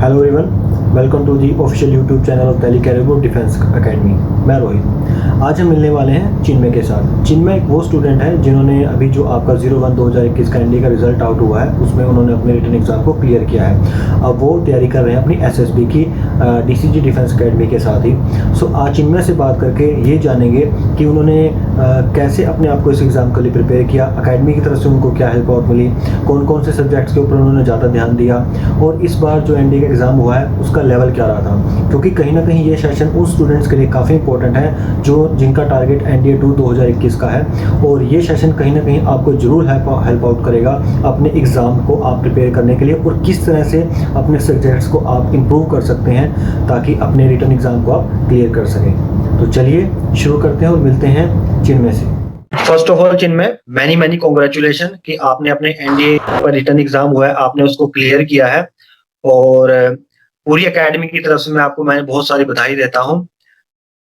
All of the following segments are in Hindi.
Hello everyone, welcome to the official YouTube channel of Delhi career group defence academy. मैं रोहित। आज हम मिलने वाले हैं चिन्मय के साथ। चिन्मय एक वो स्टूडेंट है जिन्होंने अभी जो आपका 01/2021 का एनडीए का रिजल्ट आउट हुआ है उसमें उन्होंने अपने रिटन एग्जाम को क्लियर किया है। अब वो तैयारी कर रहे हैं अपनी एसएसबी की डीसीजी डिफेंस एकेडमी के साथ ही। सो आज चिन्मय से बात करके ये जानेंगे कि उन्होंने कैसे अपने आप को इस एग्ज़ाम के लिए प्रिपेयर किया, एकेडमी की तरफ से उनको क्या हेल्प आउट मिली, कौन कौन से सब्जेक्ट्स के ऊपर उन्होंने ज़्यादा ध्यान दिया और इस बार जो एनडीए का एग्ज़ाम हुआ है उसका लेवल क्या रहा था। क्योंकि कहीं ना कहीं ये सेशन उन स्टूडेंट्स के लिए काफ़ी इंपॉर्टेंट है जो जिनका टारगेट एनडीए 2 2021 का है, और ये सेशन कहीं ना कहीं आपको ज़रूर हेल्प आउट करेगा अपने एग्ज़ाम को आप प्रिपेयर करने के लिए और किस तरह से अपने सब्जेक्ट्स को आप इम्प्रूव कर सकते हैं ताकि अपने रिटन एग्ज़ाम को आप क्लियर कर सकें। तो चलिए शुरू करते हैं और मिलते हैं चिन्मय से। First of all Chinmay, many congratulation कि आपने अपने एनडीए पर रिटन एग्जाम हुआ है, आपने उसको क्लियर किया है। और पूरी एकेडमी की तरफ से मैं बहुत सारी बधाई देता हूँ।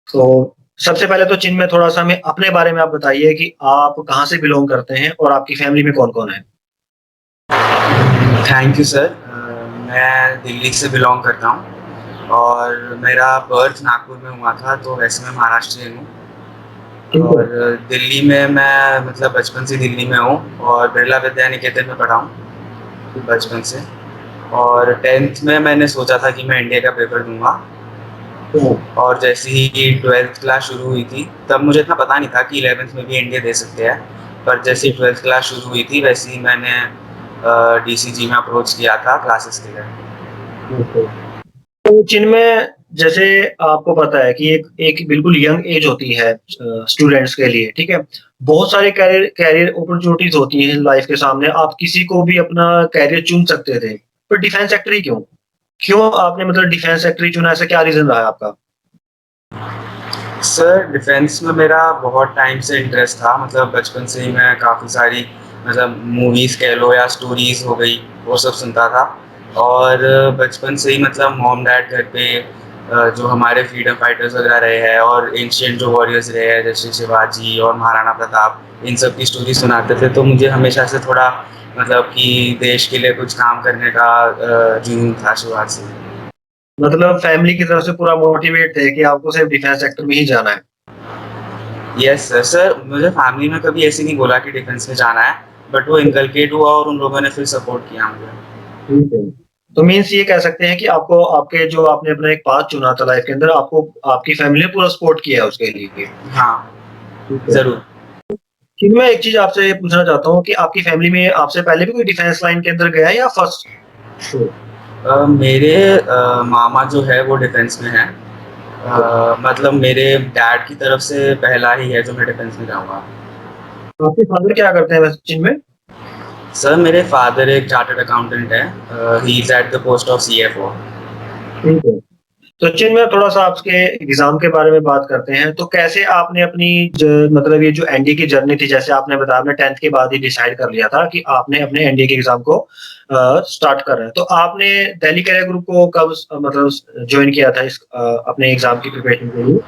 तो सबसे पहले तो चिन्मय थोड़ा सा हमें अपने बारे में आप बताइए कि आप कहाँ से बिलोंग करते हैं और आपकी फैमिली में कौन कौन है। Thank you sir. मैं दिल्ली से बिलोंग करता हूँ और मेरा बर्थ नागपुर में हुआ था, तो वैसे मैं महाराष्ट्रियन हूँ। और दिल्ली में मैं मतलब बचपन से दिल्ली में हूँ और बिरला विद्या निकेतन में पढ़ा हूँ बचपन से। और 10th में मैंने सोचा था कि मैं इंडिया का पेपर दूंगा, और जैसे ही 12th क्लास शुरू हुई थी तब मुझे इतना पता नहीं था कि 11th में भी इंडिया दे सकते हैं। पर जैसे ही 12th क्लास शुरू हुई थी वैसे ही मैंने डीसीजी में अप्रोच किया था क्लासेस के लिए। तो चिन्मय, जैसे आपको पता है कि एक एक बिल्कुल यंग एज होती है स्टूडेंट्स के लिए, ठीक है। बहुत सारे कैरियर कैरियर अपॉर्चुनिटीज होती हैं लाइफ के सामने, आप किसी को भी अपना कैरियर चुन सकते थे, पर डिफेंस सेक्टर ही क्यों? क्यों आपने मतलब डिफेंस सेक्टर ही चुना? ऐसा क्या रीजन रहा है आपका? सर डिफेंस में मेरा बहुत टाइम से इंटरेस्ट था, मतलब बचपन से ही मैं काफ़ी सारी मतलब मूवीज़ कह लो या स्टोरीज़ हो गई वो सब सुनता था। और बचपन से ही मतलब मॉम डैड घर पे जो हमारे फ्रीडम फाइटर्स वगैरह रहे हैं और एंशियंट जो वॉरियर्स रहे हैं जैसे शिवाजी और महाराणा प्रताप, इन सब की स्टोरी सुनाते थे, तो मुझे हमेशा से थोड़ा मतलब कि देश के लिए कुछ काम करने का जुनून था शुरुआत से। मतलब फैमिली की तरफ से पूरा मोटिवेट थे कि आपको सिर्फ डिफेंस सेक्टर में ही जाना है। Yes sir. सर मुझे फैमिली में कभी ऐसे नहीं बोला कि डिफेंस में जाना है, बट वो इनकलकेट हुआ और उन लोगों ने फिर सपोर्ट किया मुझे। ठीक है। तो मीन्स ये कह सकते हैं कि आपको आपके जो आपने अपना एक पाथ चुना था लाइफ के अंदर, आपको आपकी फैमिली ने पूरा सपोर्ट किया है उसके लिए। हाँ, ठीक है। ज़रूर। कि मैं एक चीज़ आपसे ये पूछना चाहता हूँ कि आपकी फैमिली में आपसे पहले भी कोई डिफेंस लाइन के अंदर गया है या फर्स्ट शो? मेरे मामा जो है वो डिफेंस में है। मतलब मेरे डैड की तरफ से पहला ही है जो मैं डिफेंस में जाऊँगा। आपके फादर क्या करते हैं वैसे जिनमें? सर मेरे फादर एक चार्टर्ड अकाउंटेंट है। He is at the post of CFO. ठीक है। तो सचिन, में थोड़ा-सा आपके एग्ज़ाम के बारे में बात करते हैं। तो कैसे आपने अपनी मतलब ये जो एनडीए की जर्नी थी, जैसे आपने बताया आपने 10th के बाद ही डिसाइड कर लिया था कि आपने अपने एनडीए के एग्ज़ाम को स्टार्ट कर रहे हैं। तो आपने दिल्ली कैरियर ग्रुप को कब मतलब जॉइन किया था अपने एग्ज़ाम की प्रिपरेशन के लिए?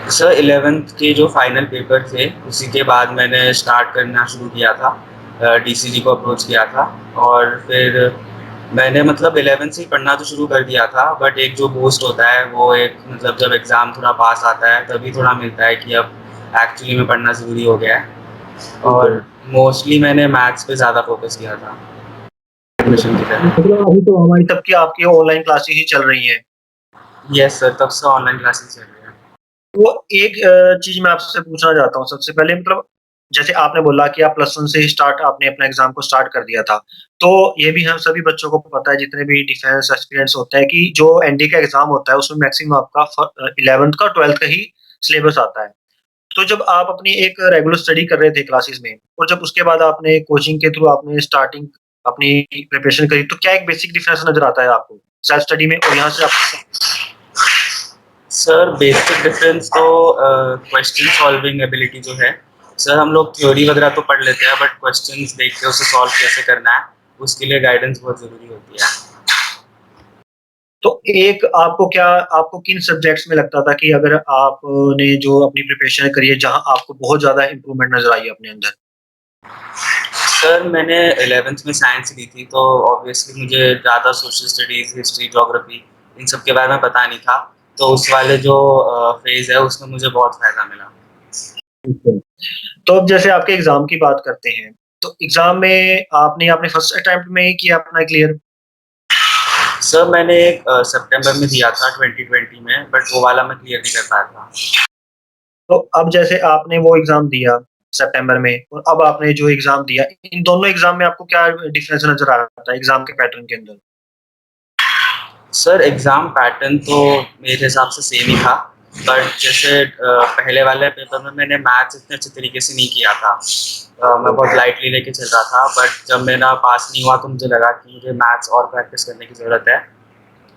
सर 11th के जो फाइनल पेपर थे उसी के बाद मैंने स्टार्ट करना शुरू किया था, डीसीजी को अप्रोच किया था। और फिर मैंने मतलब 11th से ही पढ़ना तो शुरू कर दिया था, बट एक जो बूस्ट होता है वो एक मतलब जब एग्ज़ाम थोड़ा पास आता है तभी थोड़ा मिलता है कि अब एक्चुअली में पढ़ना ज़रूरी हो गया है। ठीक है। और मोस्टली मैंने मैथ्स पे ज़्यादा फोकस किया था एडमिशन की तरह। मतलब अभी तो हमारी तब की आपकी ऑनलाइन क्लासेस ही चल रही हैं। यस सर, तब से ऑनलाइन क्लासेस चल रही हैं। तो एक चीज़ मैं आपसे पूछना चाहता हूँ सबसे पहले, मतलब जैसे आपने बोला कि आप प्लस 1 से ही स्टार्ट आपने अपना एग्ज़ाम को स्टार्ट कर दिया था। तो ये भी हम सभी बच्चों को पता है जितने भी डिफेंस एस्पिरेंट्स होते हैं कि जो एनडीए का एग्ज़ाम होता है उसमें मैक्सिमम आपका 11th का 12th का ही सिलेबस आता है। तो जब आप अपनी एक रेगुलर स्टडी कर रहे थे क्लासेस में और जब उसके बाद आपने कोचिंग के थ्रू आपने स्टार्टिंग अपनी प्रिपरेशन करी, तो क्या एक बेसिक डिफरेंस नज़र आता है आपको सेल्फ स्टडी में और यहाँ से आप? सर बेसिक डिफरेंस तो क्वेश्चन सॉल्विंग एबिलिटी जो है। सर हम लोग थ्योरी वगैरह तो पढ़ लेते हैं, बट क्वेश्चंस देख के उसे सॉल्व कैसे करना है उसके लिए गाइडेंस बहुत ज़रूरी होती है। तो एक आपको किन सब्जेक्ट्स में लगता था कि अगर आपने जो अपनी प्रिपरेशन करी है, जहाँ आपको बहुत ज़्यादा इम्प्रूवमेंट नज़र आई है अपने अंदर? सर मैंने 11th में साइंस ली थी, तो ऑब्वियसली मुझे ज़्यादा सोशल स्टडीज़, हिस्ट्री, ज्योग्राफी इन सब के बारे में पता नहीं था। तो उस वाले जो फ़ेज़ है उसमें मुझे बहुत फ़ायदा मिला। ठीक है। तो अब जैसे आपके एग्ज़ाम की बात करते हैं, तो एग्ज़ाम में आपने अपने फर्स्ट अटेम्प्ट में ही किया अपना क्लियर? सर मैंने एक सितंबर में दिया था 2020 में, बट वो वाला मैं क्लियर नहीं कर पाया था। तो अब जैसे आपने वो एग्ज़ाम दिया सितंबर में और अब आपने जो एग्ज़ाम दिया, इन दोनों एग्ज़ाम में आपको क्या डिफरेंस नज़र आ रहा था एग्ज़ाम के पैटर्न के अंदर? सर एग्ज़ाम पैटर्न तो मेरे हिसाब से सेम ही था, बट जैसे पहले वाले पेपर में मैंने मैथ्स इतने अच्छे तरीके से नहीं किया था। मैं बहुत लाइटली लेके चल रहा था, बट जब मेरा पास नहीं हुआ तो मुझे लगा कि मुझे मैथ्स और प्रैक्टिस करने की ज़रूरत है,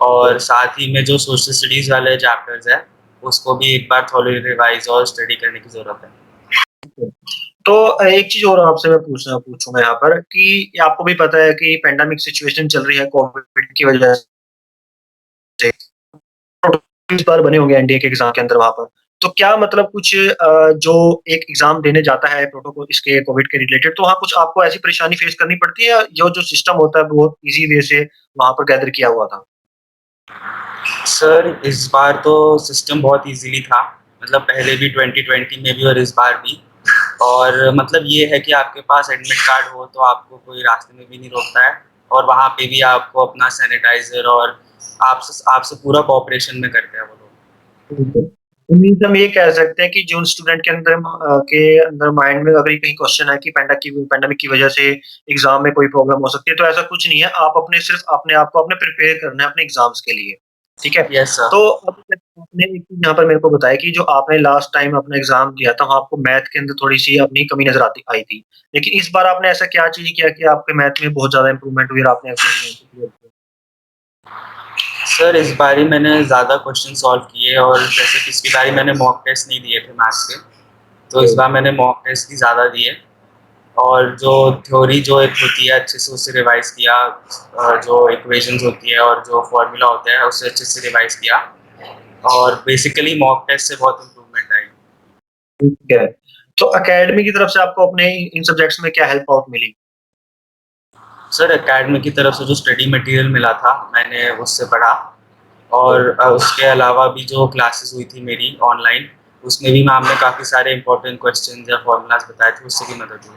और साथ ही में जो सोशल स्टडीज़ वाले चैप्टर्स हैं, उसको भी एक बार थोड़ी रिवाइज़ और स्टडी करने की ज़रूरत है। तो एक चीज़ और आपसे मैं पूछूँगा यहाँ पर कि आपको भी पता है कि पैंडेमिक सिचुएशन चल रही है कोविड की वजह से, इस बार बने होंगे एनडीए के एग्ज़ाम के अंदर वहाँ पर। तो क्या मतलब कुछ जो एक एग्ज़ाम देने जाता है प्रोटोकॉल इसके कोविड के रिलेटेड, तो वहाँ कुछ आपको ऐसी परेशानी फेस करनी पड़ती है या जो सिस्टम होता है बहुत ईज़ी वे से वहाँ पर गैदर किया हुआ था? सर इस बार तो सिस्टम बहुत ईज़िली था, मतलब पहले भी 2020 में भी और इस बार भी। और मतलब ये है कि आपके पास एडमिट कार्ड हो तो आपको कोई रास्ते में भी नहीं रोकता है, और वहाँ पे भी आपको अपना सैनिटाइज़र और आपसे पूरा कोऑपरेशन में करते हैं वो लोग। बिल्कुल। तो मीन्स हम ये कह सकते हैं कि जो स्टूडेंट के अंदर माइंड में अगर ये कहीं क्वेश्चन है कि पैंडेमिक की वजह से एग्ज़ाम में कोई प्रॉब्लम हो सकती है, तो ऐसा कुछ नहीं है। आप अपने सिर्फ़ अपने आप को अपने प्रिपेयर करना है अपने एग्ज़ाम्स के लिए, ठीक है? Yes sir. तो अब तक आपने एक चीज़ यहाँ पर मेरे को बताया कि जो आपने लास्ट टाइम अपना एग्ज़ाम दिया था, वहाँ आपको मैथ के अंदर थोड़ी-सी अपनी कमी नज़र आती आई थी। लेकिन इस बार आपने ऐसा क्या चीज़ किया कि आपके मैथ में बहुत ज़्यादा इम्प्रूवमेंट हुई और आपने अपने एग्ज़ाम को क्लियर किया? सर इस बारी मैंने ज़्यादा क्वेश्चन सॉल्व किए, और जैसे पिछली बारी मैंने मॉक टेस्ट नहीं दिए थे मैथ्स के, तो इस बार मैंने मॉक टेस्ट भी ज़्यादा दिए। और जो थ्योरी जो एक होती है अच्छे से उसे रिवाइज़ किया, जो इक्वेशंस होती है और जो फ़ॉर्मूला होता है उसे अच्छे से रिवाइज़ किया, और बेसिकली मॉक टेस्ट से बहुत इम्प्रूवमेंट आई। ठीक है। तो अकेडमी की तरफ से आपको अपने इन सब्जेक्ट्स में क्या हेल्प आउट मिली? सर एकेडमी की तरफ से जो स्टडी मटेरियल मिला था मैंने उससे पढ़ा, और उसके अलावा भी जो क्लासेस हुई थी मेरी ऑनलाइन, उसमें भी मैम ने काफ़ी सारे इंपॉर्टेंट क्वेश्चंस या फॉर्मूलाज बताए थे, उससे भी मदद हुई।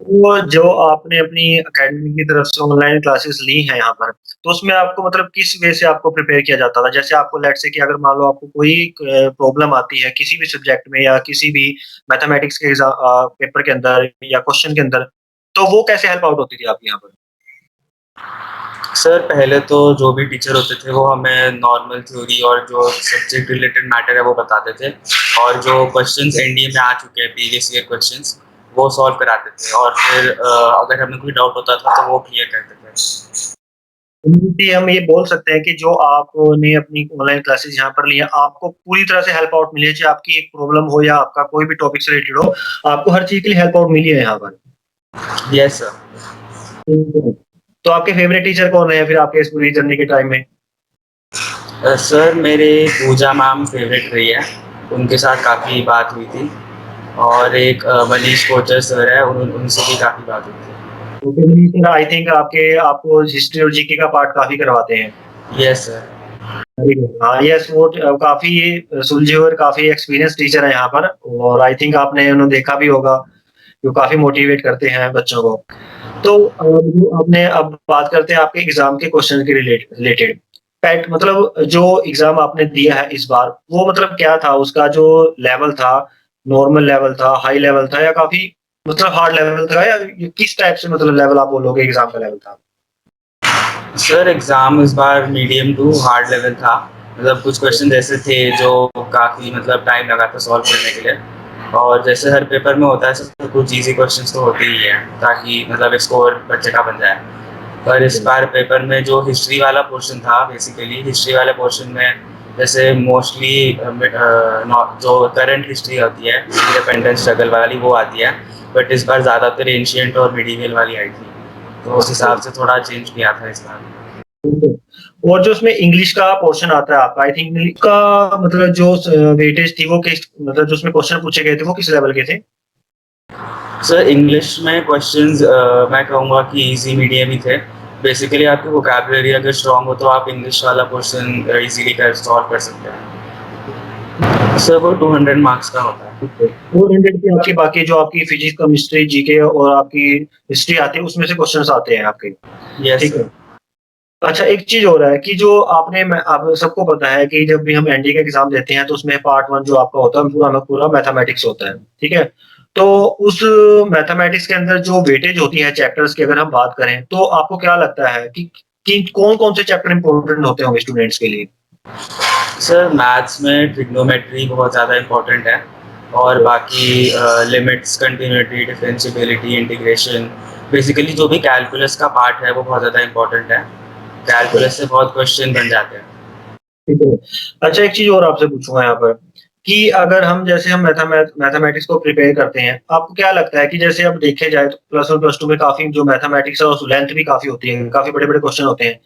वो जो आपने अपनी अकेडमी की तरफ से ऑनलाइन क्लासेस ली हैं यहाँ पर, तो उसमें आपको मतलब किस वे से आपको प्रिपेयर किया जाता था? जैसे आपको लेट्स से कि अगर मान लो आपको कोई प्रॉब्लम आती है किसी भी सब्जेक्ट में या किसी भी मैथमेटिक्स के पेपर के अंदर या क्वेश्चन के अंदर, तो वो कैसे हेल्प आउट होती थी आपकी यहाँ पर? सर पहले तो जो भी टीचर होते थे वो हमें नॉर्मल थ्योरी और जो सब्जेक्ट रिलेटेड मैटर है वो बताते थे, और जो क्वेश्चंस एनडीए में आ चुके हैं प्रीवियस ईयर क्वेश्चंस वो सॉल्व कराते थे, और फिर अगर हमें कोई डाउट होता था तो वो क्लियर करते थे। कम्युनिटी हम ये बोल सकते हैं कि जो आपने अपनी ऑनलाइन क्लासेस यहाँ पर ली हैं, आपको पूरी तरह से हेल्प आउट मिली है, चाहे आपकी एक प्रॉब्लम हो या आपका कोई भी टॉपिक से रिलेटेड हो, आपको हर चीज़ के लिए हेल्प आउट मिली है यहाँ पर। Yes sir. तो आपके फेवरेट टीचर कौन है फिर आपके इस पूरी जर्नी के टाइम में? सर मेरे पूजा मैम फेवरेट रही है, उनके साथ काफ़ी बात हुई थी, और एक मनीष कोचर सर है, उनसे भी काफ़ी बात हुई थी। बेसिकली सर आई थिंक आपको हिस्ट्री और जीके का पार्ट काफ़ी करवाते हैं। Yes sir. Very good. हाँ, यस वो काफ़ी सुलझे हुए और काफ़ी एक्सपीरियंस टीचर है यहाँ पर और आई थिंक आपने उन्हें देखा भी होगा, जो काफ़ी मोटिवेट करते हैं बच्चों को। तो जो आपने अब बात करते हैं आपके एग्ज़ाम के क्वेश्चन के रिलेटेड। पैट मतलब जो एग्ज़ाम आपने दिया है इस बार, वो मतलब क्या था? उसका जो लेवल था, नॉर्मल लेवल था, हाई लेवल था या काफ़ी मतलब हार्ड लेवल था या किस टाइप से मतलब लेवल आप बोलोगे एग्ज़ाम का लेवल था? सर एग्ज़ाम इस बार मीडियम टू हार्ड लेवल था, मतलब कुछ क्वेश्चन ऐसे थे जो काफ़ी मतलब टाइम लगा था सॉल्व करने के लिए, और जैसे हर पेपर में होता है सब कुछ इजी क्वेश्चंस तो होते ही हैं ताकि मतलब स्कोर बच्चे का बन जाए। पर इस बार पेपर में जो हिस्ट्री वाला पोर्शन था, बेसिकली हिस्ट्री वाले पोर्शन में जैसे मोस्टली जो करंट हिस्ट्री होती है इंडिपेंडेंस स्ट्रगल वाली वो आती है, बट इस बार ज़्यादातर एंशियंट और मिडीवल वाली आई थी, तो उस हिसाब से थोड़ा चेंज किया था इस बार। और जो उसमें इंग्लिश का पोर्शन आता है आपका, आई थिंक इंग्लिश का मतलब जो वेटेज थी वो किस मतलब जो उसमें क्वेश्चन पूछे गए थे वो किस लेवल के थे? सर इंग्लिश में क्वेश्चंस मैं कहूँगा कि इजी मीडियम ही थे। बेसिकली आपकी वोकैबुलरी अगर स्ट्रांग हो तो आप इंग्लिश वाला क्वेश्चन इजीली कर सॉल्व कर सकते हैं। सर वो 200 मार्क्स का होता है। 400 की आपकी बाकी जो आपकी फिजिक्स, केमिस्ट्री, जीके और आपकी हिस्ट्री आती है उसमें से क्वेश्चंस आते हैं आपके। यस ठीक सर। है। अच्छा, एक चीज़ हो रहा है कि जो आपने मैं आप सबको पता है कि जब भी हम एनडीए का एग्ज़ाम देते हैं तो उसमें पार्ट 1 जो आपका होता है पूरा का पूरा मैथमेटिक्स होता है, ठीक है? तो उस मैथमेटिक्स के अंदर जो वेटेज होती है चैप्टर्स की अगर हम बात करें, तो आपको क्या लगता है कि कौन-कौन से चैप्टर इम्पोर्टेंट होते होंगे स्टूडेंट्स के लिए? सर मैथ्स में ट्रिग्नोमेट्री बहुत ज़्यादा इम्पोर्टेंट है और बाकी limits, continuity, differentiability, integration, basically जो भी कैलकुलस का पार्ट है वो बहुत ज़्यादा इम्पोर्टेंट है। कैलकुलस से बहुत क्वेश्चन बन जाते हैं। ठीक है। अच्छा, एक चीज़ और आपसे पूछूँगा यहाँ पर कि अगर हम जैसे हम मैथमेटिक्स को प्रिपेयर करते हैं, आपको क्या लगता है कि जैसे अब देखे जाए तो प्लस 1 प्लस 2 में काफ़ी जो मैथमेटिक्स है उस लेंथ भी काफ़ी होती है, काफ़ी बड़े-बड़े क्वेश्चन होते हैं।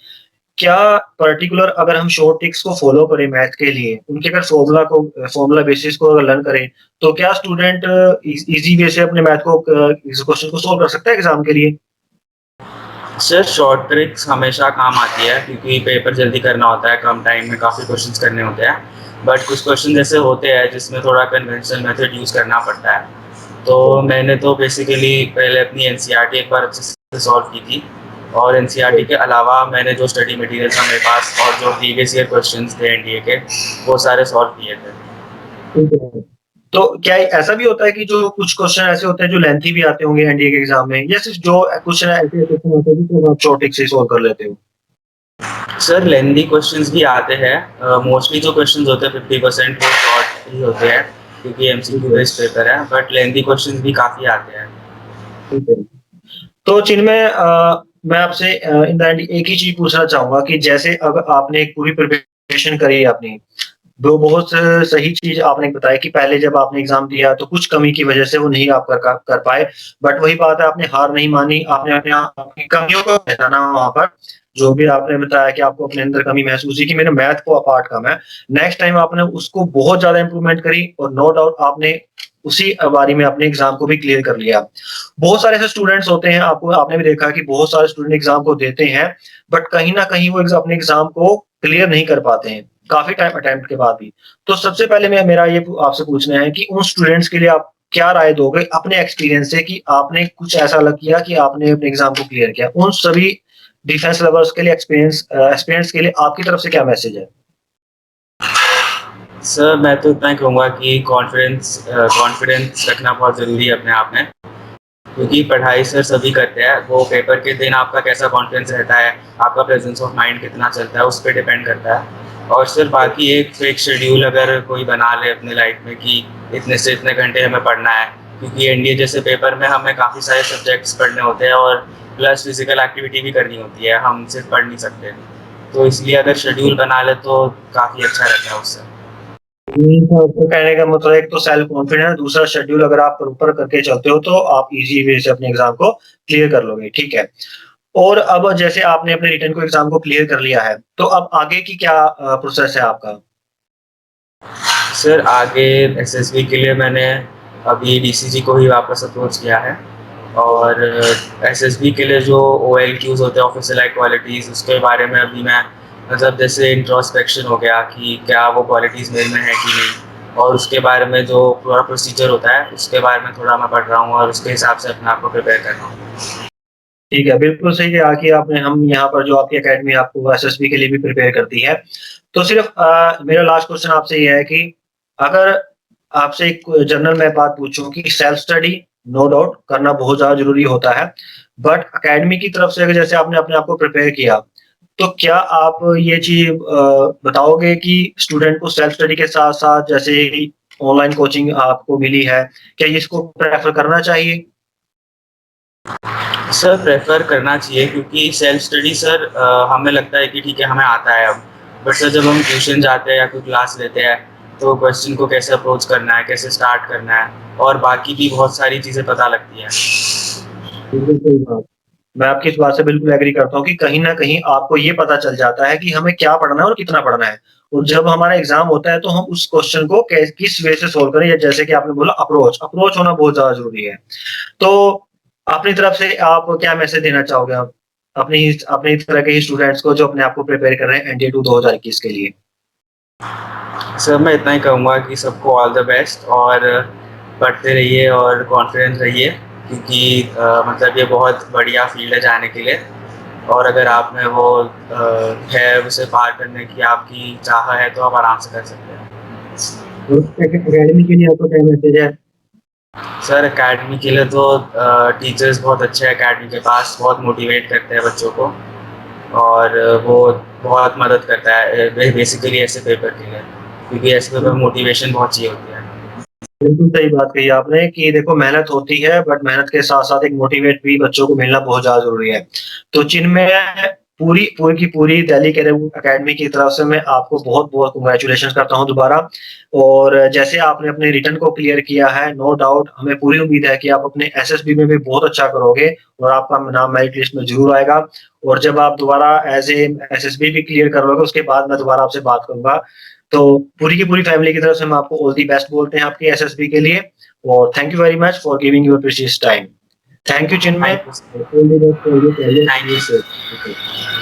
क्या पर्टिकुलर अगर हम शॉर्ट ट्रिक्स को फॉलो करें मैथ के लिए, उनके अगर फॉर्मूला बेसिस को अगर लर्न करें, तो क्या स्टूडेंट ईज़ी वे से अपने मैथ को इस क्वेश्चन को सॉल्व कर सकता है एग्ज़ाम के लिए? सर शॉर्ट ट्रिक्स हमेशा काम आती है क्योंकि पेपर जल्दी करना होता है, कम टाइम में काफ़ी क्वेश्चंस करने होते हैं। बट कुछ क्वेश्चन जैसे होते हैं जिसमें थोड़ा कन्वेंशनल मेथड यूज़ करना पड़ता है। तो मैंने तो बेसिकली पहले अपनी एनसीईआरटी एक बार अच्छे से सॉल्व की थी और एनसीईआरटी के अलावा मैंने जो स्टडी मटेरियल था मेरे पास और जो प्रीवियस ईयर क्वेश्चंस थे एनडीए के, वो सारे सॉल्व किए थे। ठीक है। तो क्या ऐसा भी होता है कि जो कुछ क्वेश्चन ऐसे होते हैं जो लेंथी भी आते होंगे एनडीए के एग्ज़ाम में, या सिर्फ़ जो क्वेश्चन ऐसे क्वेश्चन होते हैं जो आप शॉर्ट ट्रिक से सॉल्व कर लेते हो? सर लेंदी क्वेश्चंस भी आते हैं। मोस्टली जो क्वेश्चंस होते हैं 50% वो शॉर्ट ही होते हैं क्योंकि ठीक एमसीक्यू है। बेस्ड पेपर है, बट लेंदी क्वेश्चंस भी काफ़ी आते हैं। ठीक है। तो चिन्मय, मैं आपसे इन द एंड एक ही चीज़ पूछना चाहूँगा कि जैसे अब आपने एक पूरी प्रिपरेशन करी है अपनी, वो बहुत सही चीज़ आपने बताई कि पहले जब आपने एग्ज़ाम दिया तो कुछ कमी की वज़ह से वो नहीं आप कर पाए। बट वही बात है, आपने हार नहीं मानी, आपने अपने आप अपनी कमियों को पहचाना वहाँ पर। जो भी आपने बताया कि आपको अपने अंदर कमी महसूस हुई कि मेरे मैथ को पार्ट कम है। नेक्स्ट टाइम आपने उसको बहुत ज़्यादा इम्प्रूवमेंट करी और नो डाउट आपने उसी बारी में अपने एग्ज़ाम को भी क्लियर कर लिया। बहुत सारे ऐसे स्टूडेंट्स होते हैं, आपको आपने भी देखा कि बहुत सारे स्टूडेंट एग्ज़ाम को देते हैं, बट कहीं न कहीं वो अपने एग्ज़ाम को क्लियर नहीं कर पाते हैं, काफ़ी टाइम अटेम्प्ट के बाद भी। तो सबसे पहले मेरा ये आपसे पूछना है कि उन स्टूडेंट्स के लिए आप क्या राय दोगे अपने एक्सपीरियंस से कि आपने कुछ ऐसा अलग किया कि आपने अपने एग्ज़ाम को क्लियर किया? उन सभी डिफेंस लवर्स के लिए एस्पिरेंट्स के लिए आपकी तरफ से क्या मैसेज है? सर मैं तो इतना ही कहूँगा कि कॉन्फिडेंस रखना बहुत ज़रूरी है अपने आप में, क्योंकि पढ़ाई सर सभी करते हैं। वो पेपर के दिन आपका कैसा कॉन्फिडेंस रहता है, आपका प्रेजेंस ऑफ माइंड कितना चलता है, उस पे डिपेंड करता है। और सिर्फ बाकी एक फिक्स शेड्यूल अगर कोई बना ले अपने लाइफ में कि इतने से इतने घंटे हमें पढ़ना है, क्योंकि एनडीए जैसे पेपर में हमें काफ़ी सारे सब्जेक्ट्स पढ़ने होते हैं और प्लस फिजिकल एक्टिविटी भी करनी होती है, हम सिर्फ पढ़ नहीं सकते। तो इसलिए अगर शेड्यूल बना ले तो काफ़ी अच्छा रहता है उससे। तो आपको कहने का मतलब एक तो सेल्फ कॉन्फिडेंस, दूसरा शेड्यूल अगर आप प्रॉपर करके चलते हो तो आप इजी वे से अपने एग्ज़ाम को क्लियर कर लोगे, ठीक है। और अब जैसे आपने अपने रिटन को एग्ज़ाम को क्लियर कर लिया है, तो अब आगे की क्या प्रोसेस है आपका? सर आगे एसएसबी के लिए मैंने अभी डीसीजी को ही वापस अप्रोच किया है और एसएसबी के लिए जो ओएलक्यूज होते हैं, ऑफिशियल क्वालिटीज़, उसके बारे में अभी मैं मतलब जैसे इंट्रोस्पेक्शन हो गया कि क्या वो क्वालिटीज़ मेरे में है कि नहीं, और उसके बारे में जो पूरा प्रोसीजर होता है उसके बारे में थोड़ा मैं पढ़ रहा हूँ और उसके हिसाब से अपने आप को प्रिपेयर कर रहा हूँ। ठीक है, बिल्कुल सही कहा कि आपने हम यहाँ पर जो आपकी अकेडमी आपको एसएसबी के लिए भी प्रिपेयर करती है। तो सिर्फ़ मेरा लास्ट क्वेश्चन आपसे ये है कि अगर आपसे एक जनरल मैं बात पूछूँ कि सेल्फ स्टडी नो डाउट करना बहुत ज़्यादा ज़रूरी होता है, बट अकेडमी की तरफ से अगर जैसे आपने अपने आप को प्रिपेयर किया, तो क्या आप ये चीज़ बताओगे कि स्टूडेंट को सेल्फ स्टडी के साथ-साथ जैसे ऑनलाइन कोचिंग आपको मिली है, क्या ये इसको प्रेफ़र करना चाहिए? सर प्रेफर करना चाहिए क्योंकि सेल्फ स्टडी सर हमें लगता है कि ठीक है हमें आता है अब, बट सर जब हम ट्यूशन जाते हैं या कोई क्लास लेते हैं तो क्वेश्चन को कैसे अप्रोच करना है, कैसे स्टार्ट करना है और बाकी भी बहुत सारी चीज़ें पता लगती हैं। बिल्कुल सही बात। मैं आपकी इस बात से बिल्कुल एग्री करता हूँ कि कहीं न कहीं आपको ये पता चल जाता है कि हमें क्या पढ़ना है और कितना पढ़ना है। और जब हमारा एग्ज़ाम होता है तो हम उस क्वेश्चन को किस वे से सोल्व करें, या जैसे कि आपने बोला अप्रोच होना बहुत ज़्यादा ज़रूरी है। तो अपनी तरफ से आप क्या मैसेज देना चाहोगे आप अपनी तरह के ही स्टूडेंट्स को जो अपने आप को प्रिपेयर कर रहे हैं एनडीए 2 2021 के लिए? सर मैं इतना ही कहूँगा कि सबको ऑल द बेस्ट, और पढ़ते रहिए और कॉन्फिडेंट रहिए, क्योंकि मतलब ये बहुत बढ़िया फील्ड है जाने के लिए। और अगर आप में वो है उसे पार करने की आपकी चाह है तो आप आराम से कर सकते हैं। और एकेडमी के लिए आपका क्या मैसेज है? सर एकेडमी के लिए तो टीचर्स बहुत अच्छे हैं एकेडमी के पास, बहुत मोटिवेट करते हैं बच्चों को, और वो बहुत मदद करता है बेसिकली ऐसे पेपर के लिए, क्योंकि ऐसे पेपर में मोटिवेशन बहुत चाहिए होती है। बिल्कुल सही बात कही आपने कि देखो मेहनत होती है, बट मेहनत के साथ-साथ एक मोटिवेट भी बच्चों को मिलना बहुत ज़्यादा ज़रूरी है। तो जिनमें पूरी पूरी की पूरी दिल्ली कैरियर अकेडमी की तरफ से मैं आपको बहुत-बहुत कांग्रेचुलेशंस करता हूँ दोबारा। और जैसे आपने अपने रिटन को क्लियर किया है, नो डाउट हमें पूरी उम्मीद है कि आप अपने एसएसबी में भी बहुत अच्छा करोगे और आपका नाम मेरिट लिस्ट में ज़रूर आएगा। और जब आप दोबारा एज़ ए एसएसबी भी क्लियर कर लोगे, उसके बाद मैं दोबारा आपसे बात करूँगा। तो पूरी की पूरी फैमिली की तरफ से हम आपको ऑल द बेस्ट बोलते हैं आपके एसएसबी के लिए। और thank you very much for giving your precious time. Thank you Chinmay. Thank you. All the best for your thank you career. Sir.